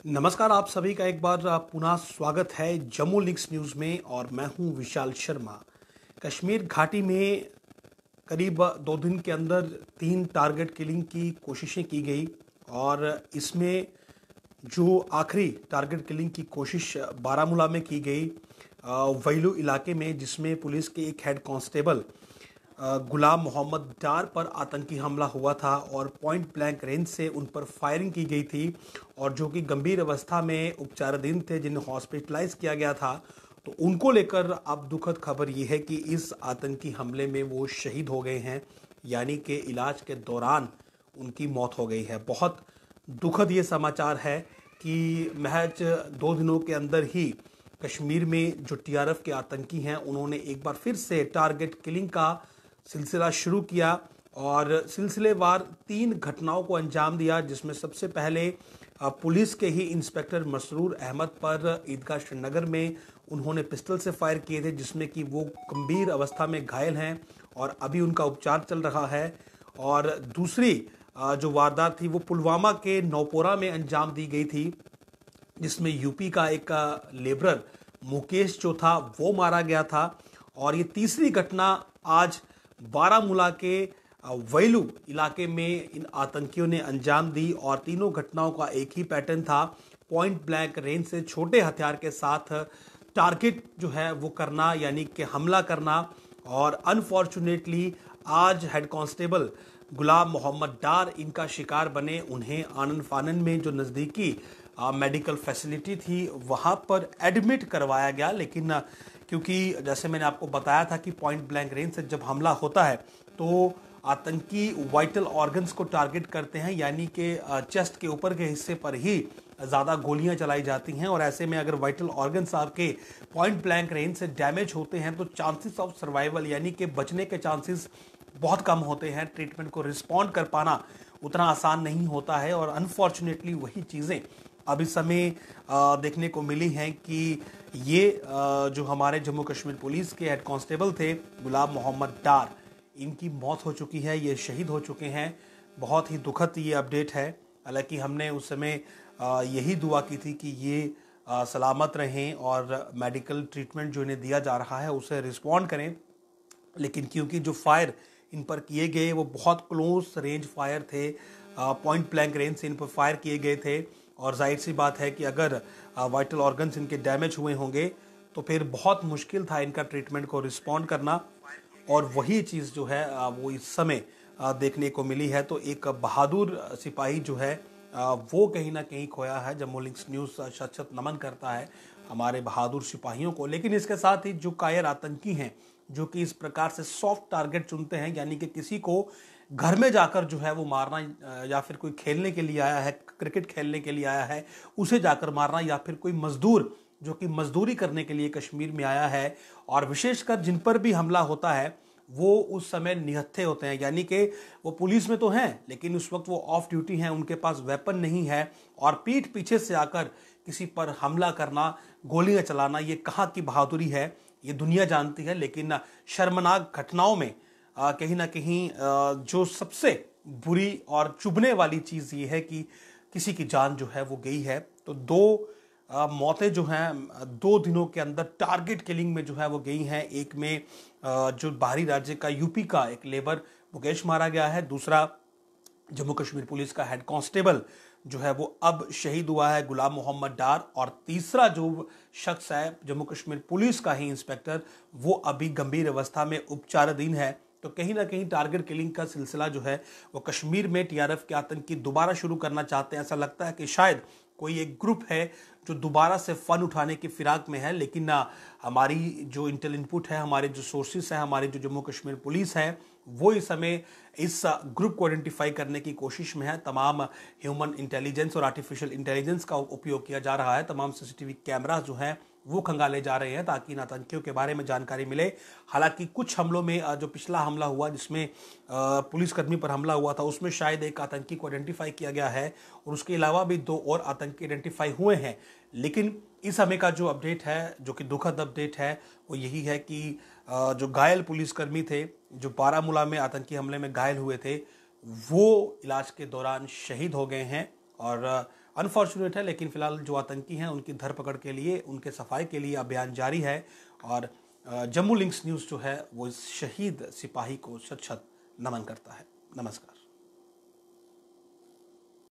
नमस्कार, आप सभी का एक बार पुनः स्वागत है जम्मू लिंक्स न्यूज़ में और मैं हूं विशाल शर्मा। कश्मीर घाटी में करीब 2 दिन के अंदर 3 टारगेट किलिंग की कोशिशें की गई और इसमें जो आखिरी टारगेट किलिंग की कोशिश बारामूला में की गई, वैलू इलाके में, जिसमें पुलिस के एक हेड कांस्टेबल गुलाम मोहम्मद डार पर आतंकी हमला हुआ था और पॉइंट ब्लैंक रेंज से उन पर फायरिंग की गई थी और जो कि गंभीर अवस्था में उपचाराधीन थे, जिन्हें हॉस्पिटलाइज किया गया था। तो उनको लेकर अब दुखद खबर ये है कि इस आतंकी हमले में वो शहीद हो गए हैं, यानी कि इलाज के दौरान उनकी मौत हो गई है। बहुत दुखद ये समाचार है कि महज 2 दिनों के अंदर ही कश्मीर में जो टीआरएफ के आतंकी हैं, उन्होंने एक बार फिर से टारगेट किलिंग का सिलसिला शुरू किया और सिलसिलेवार 3 घटनाओं को अंजाम दिया, जिसमें सबसे पहले पुलिस के ही इंस्पेक्टर मसरूर अहमद पर ईदगाह श्रीनगर में उन्होंने पिस्टल से फायर किए थे, जिसमें कि वो गंभीर अवस्था में घायल हैं और अभी उनका उपचार चल रहा है। और दूसरी जो वारदात थी वो पुलवामा के नौपोरा में अंजाम दी गई थी, जिसमें यूपी का एक लेबरर मुकेश जो था वो मारा गया था। और ये तीसरी घटना आज बारामूला के वैलू इलाके में इन आतंकियों ने अंजाम दी और तीनों घटनाओं का एक ही पैटर्न था, पॉइंट ब्लैंक रेंज से छोटे हथियार के साथ टारगेट जो है वो करना, यानी कि हमला करना। और अनफॉर्चुनेटली आज हेड कांस्टेबल गुलाम मोहम्मद डार इनका शिकार बने। उन्हें आनन फानन में जो नज़दीकी मेडिकल फैसिलिटी थी वहाँ पर एडमिट करवाया गया, लेकिन क्योंकि जैसे मैंने आपको बताया था कि पॉइंट ब्लैंक रेंज से जब हमला होता है तो आतंकी वाइटल ऑर्गन्स को टारगेट करते हैं, यानी कि चेस्ट के ऊपर के हिस्से पर ही ज़्यादा गोलियां चलाई जाती हैं। और ऐसे में अगर वाइटल ऑर्गन्स आपके पॉइंट ब्लैंक रेंज से डैमेज होते हैं तो चांसेस ऑफ सर्वाइवल, यानी कि बचने के चांसेस बहुत कम होते हैं। ट्रीटमेंट को रिस्पॉन्ड कर पाना उतना आसान नहीं होता है और अनफॉर्चुनेटली वही चीज़ें अब इस समय देखने को मिली हैं कि ये जो हमारे जम्मू कश्मीर पुलिस के हेड कांस्टेबल थे गुलाम मोहम्मद डार, इनकी मौत हो चुकी है, ये शहीद हो चुके हैं। बहुत ही दुखद ये अपडेट है। हालांकि हमने उस समय यही दुआ की थी कि ये सलामत रहें और मेडिकल ट्रीटमेंट जो इन्हें दिया जा रहा है उसे रिस्पॉन्ड करें, लेकिन क्योंकि जो फायर इन पर किए गए वो बहुत क्लोज रेंज फायर थे, पॉइंट ब्लैंक रेंज से इन पर फायर किए गए थे और जाहिर सी बात है कि अगर वाइटल ऑर्गन्स इनके डैमेज हुए होंगे तो फिर बहुत मुश्किल था इनका ट्रीटमेंट को रिस्पॉन्ड करना। और वही चीज़ जो है वो इस समय देखने को मिली है। तो एक बहादुर सिपाही जो है वो कहीं ना कहीं खोया है। जम्मू लिंक्स न्यूज़ शत नमन करता है हमारे बहादुर सिपाहियों को। लेकिन इसके साथ ही जो कायर आतंकी हैं, जो कि इस प्रकार से सॉफ्ट टारगेट चुनते हैं, यानी कि किसी को घर में जाकर जो है वो मारना, या फिर कोई खेलने के लिए आया है, क्रिकेट खेलने के लिए आया है उसे जाकर मारना, या फिर कोई मजदूर जो कि मजदूरी करने के लिए कश्मीर में आया है, और विशेषकर जिन पर भी हमला होता है वो उस समय निहत्थे होते हैं, यानी कि वो पुलिस में तो हैं लेकिन उस वक्त वो ऑफ ड्यूटी हैं, उनके पास वेपन नहीं है और पीठ पीछे से आकर किसी पर हमला करना, गोलियां चलाना, ये कहाँ की बहादुरी है ये दुनिया जानती है। लेकिन शर्मनाक घटनाओं में कहीं ना कहीं जो सबसे बुरी और चुभने वाली चीज़ ये है कि किसी की जान जो है वो गई है। तो 2 मौतें जो हैं 2 दिनों के अंदर टारगेट किलिंग में जो है वो गई हैं। एक में जो बाहरी राज्य का यूपी का एक लेबर मुकेश मारा गया है, दूसरा जम्मू कश्मीर पुलिस का हेड कांस्टेबल जो है वो अब शहीद हुआ है गुलाम मोहम्मद डार, और तीसरा जो शख्स है जम्मू कश्मीर पुलिस का ही इंस्पेक्टर, वो अभी गंभीर अवस्था में उपचाराधीन है। तो कहीं ना कहीं टारगेट किलिंग का सिलसिला जो है वो कश्मीर में टीआरएफ के आतंकी दोबारा शुरू करना चाहते हैं। ऐसा लगता है कि शायद कोई एक ग्रुप है जो दोबारा से फन उठाने की फिराक में है। लेकिन हमारी जो इंटेल इनपुट है, हमारे जो सोर्सेस हैं, हमारी जो जम्मू कश्मीर पुलिस है, वो इस समय इस ग्रुप को आइडेंटिफाई करने की कोशिश में है। तमाम ह्यूमन इंटेलिजेंस और आर्टिफिशियल इंटेलिजेंस का उपयोग किया जा रहा है। तमाम सीसीटीवी कैमरास जो हैं वो खंगाले जा रहे हैं ताकि इन आतंकियों के बारे में जानकारी मिले। हालांकि कुछ हमलों में जो पिछला हमला हुआ जिसमें पुलिसकर्मी पर हमला हुआ था, उसमें शायद एक आतंकी को आइडेंटिफाई किया गया है और उसके अलावा भी 2 और आतंकी आइडेंटिफाई हुए हैं। लेकिन इस समय का जो अपडेट है, जो कि दुखद अपडेट है, वो यही है कि जो घायल पुलिसकर्मी थे, जो बारामूला में आतंकी हमले में घायल हुए थे, वो इलाज के दौरान शहीद हो गए हैं और अनफॉर्चुनेट है, लेकिन फिलहाल जो आतंकी हैं उनकी धरपकड़ के लिए, उनके सफाई के लिए अभियान जारी है। और जम्मू लिंक्स न्यूज़ जो है वो इस शहीद सिपाही को शत शत नमन करता है। नमस्कार।